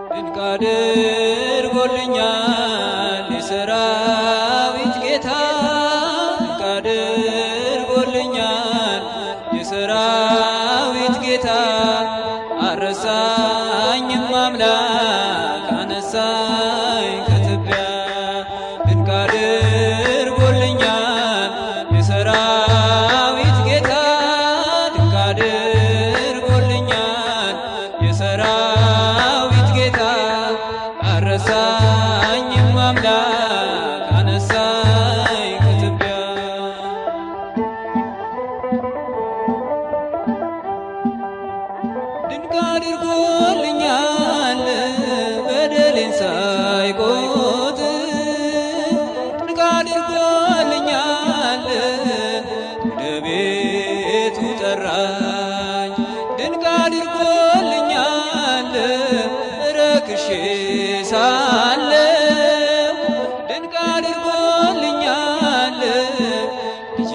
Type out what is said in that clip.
ድንቅ አድርጎልኛል የሰራዊት ጌታ ድንቅ አድርጎልኛል የሰራዊት ጌታ አረሳኝም አምላክ አነሳኝ ከትቢያ ድንቅ አድርጎልኛል የሰራዊት ጌታ ድንቅ አድርጎልኛል የሰራዊት ጌታ አረሳኝም አምላክ አነሳኝ ከትቢያ ድንቅ አድርጎልኛል በደሌን ሳይቆጥር ድንቅ አድርጎልኛል ወደ ቤቱ ጠራኝ ድንቅ አድርጎልኛል ረክሼ ሳለሁ ድንቅ አድርጎልኛል ልጄ